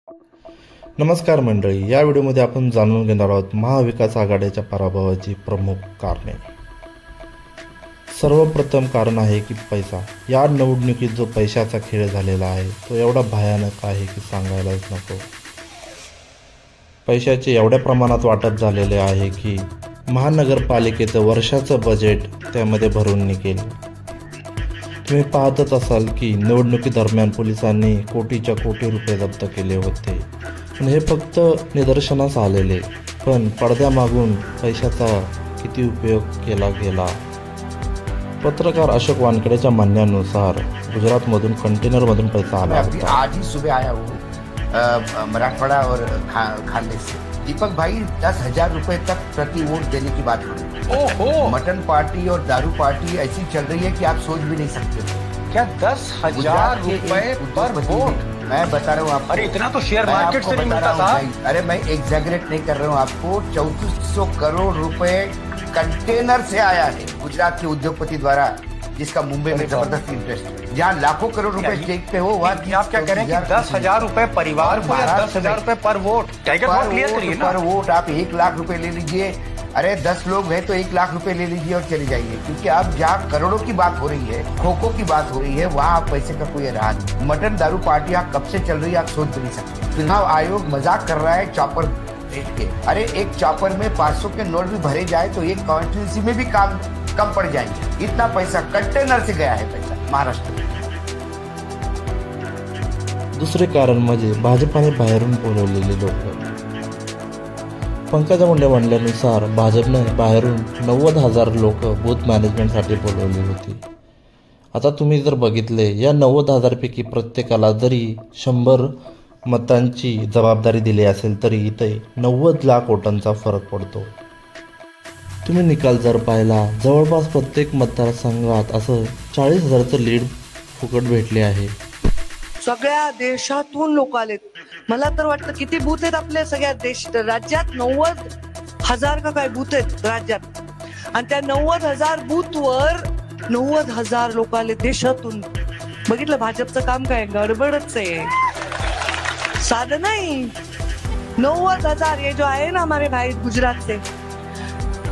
नमस्कार मंडळी, या व्हिडिओमध्ये आपण जाणून घेणार आहोत महाविकास आघाडीच्या पराभवाची प्रमुख कारणे। सर्वप्रथम कारण आहे की पैसा। या निवडणुकीत जो पैशाचा खेळ झालेला आहे तो एवढा भयानक आहे की सांगायलाच नको। पैशाचे एवढ्या प्रमाणात वाटप झालेले आहे की महानगरपालिकेचं वर्षाचं बजेट त्यामध्ये भरून निघेल। तुम्ही पाहतच असाल की निवडणुकीदरम्यान पोलिसांनी कोटीच्या कोटी रुपये जप्त केले होते, पण हे फक्त निदर्शनास आलेले, पण पडद्यामागून पैशाचा किती उपयोग केला गेला। पत्रकार अशोक वानखेडेच्या म्हणण्यानुसार गुजरातमधून कंटेनरमधून पैसा आला होता। आज ही सुबह आया हूँ मराठवाड़ा और खानदेश से। दीपक भाई 10,000 रुपए तक प्रति वोट देने की बात हो रही है। मटन पार्टी और दारू पार्टी ऐसी चल रही है कि आप सोच भी नहीं सकते। क्या 10,000 रुपए पर वोट? मैं बता रहा हूँ आपको। अरे इतना तो शेयर मार्केट से नहीं मिलता था। अरे मैं एग्जैगरेट नहीं कर रहा हूँ आपको। 3400 करोड़ रुपए कंटेनर से आया है गुजरात के उद्योगपति द्वारा, जिसका मुंबई में जबरदस्त इंटरेस्ट है। जहाँ लाखों करोड़ रुपए स्टेक पे हो, वहाँ आप क्या कह रहे हैं कि 10,000 रुपए परिवार को या 10,000 रुपए पर वोट? पर वोट आप 1 लाख रुपए ले लीजिए। अरे 10 लोग हैं तो 1 लाख रुपए ले लीजिए और चले जाइए, क्योंकि अब जहाँ करोड़ों की बात हो रही है, खो की बात हो रही है, वहाँ पैसे का कोई राह नहीं। मटन दारू पार्टी यहाँ कब से चल रही है आप सोच भी नहीं सकते। चुनाव आयोग मजाक कर रहा है चॉपर के। अरे एक चॉपर में 500 के नोट भी भरे जाए तो एक कॉन्स्टिट्यूंसी में भी काम कम पड़ जाएंगे। इतना पैसा कंटेनर से गया है पैसा महाराष्ट्र में। दुसरे कारण म्हणजे भाजपाने बाहेरून बोलवलेले लोक। पंकजा मुंडे म्हणल्यानुसार भाजपने बाहेरून 90,000 लोक बूथ मॅनेजमेंटसाठी बोलवली होती। आता तुम्ही जर बघितले, या 90,000 पैकी प्रत्येकाला जरी 100 मतांची जबाबदारी दिली असेल तरी इथे 90 लाख वोटांचा फरक पडतो। तुम्ही निकाल जर पाहिला, जवळपास प्रत्येक मतदारसंघात असं 40,000चं लीड फुकट भेटले आहे। सगळ्या देशातून लोक आलेत। मला तर वाटतं किती बूथ आहेत आपल्या सगळ्या राज्यात? 90,000 का काय बूथ आहेत राज्यात, आणि त्या 90,000 बूथवर 90,000 लोक आले देशातून। बघितलं भाजपचं काम काय? गडबडच आहे, साधं नाही। 90,000 ये जो आहे ना हमारे भाई गुजरात से,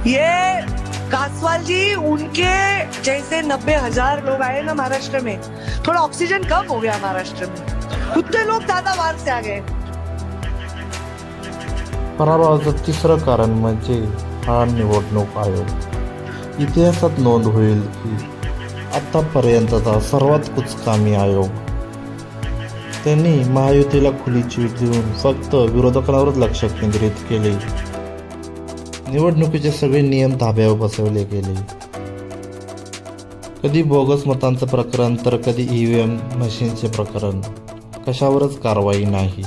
ये कासवाल जी उनके जैसे 90,000 लोग आए ना महाराष्ट्र में। थोड़ा ऑक्सीजन कम हो गया महाराष्ट्र में, उतने लोग ज्यादा बाहर से आ गए। पराभवाचं तिसरं कारण म्हणजे हा निवडणूक आयोग। इतिहासात नोंद होईल की आतापर्यंतचा सर्वात कुचकामी आयोग। त्यांनी महायुतीला खुली चिट देऊन फक्त विरोधकांवरच लक्ष केंद्रित केले। निवडणुकीचे सगळे नियम धाब्यावर बसवले गेले। कधी बोगस मतांचं प्रकरण तर कधी EVM मशीनचे प्रकरण, कशावरच कारवाई नाही।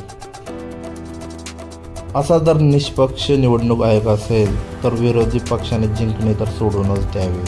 असा जर निष्पक्ष निवडणूक आयोग असेल तर विरोधी पक्षाने जिंकणे तर सोडूनच द्यावे।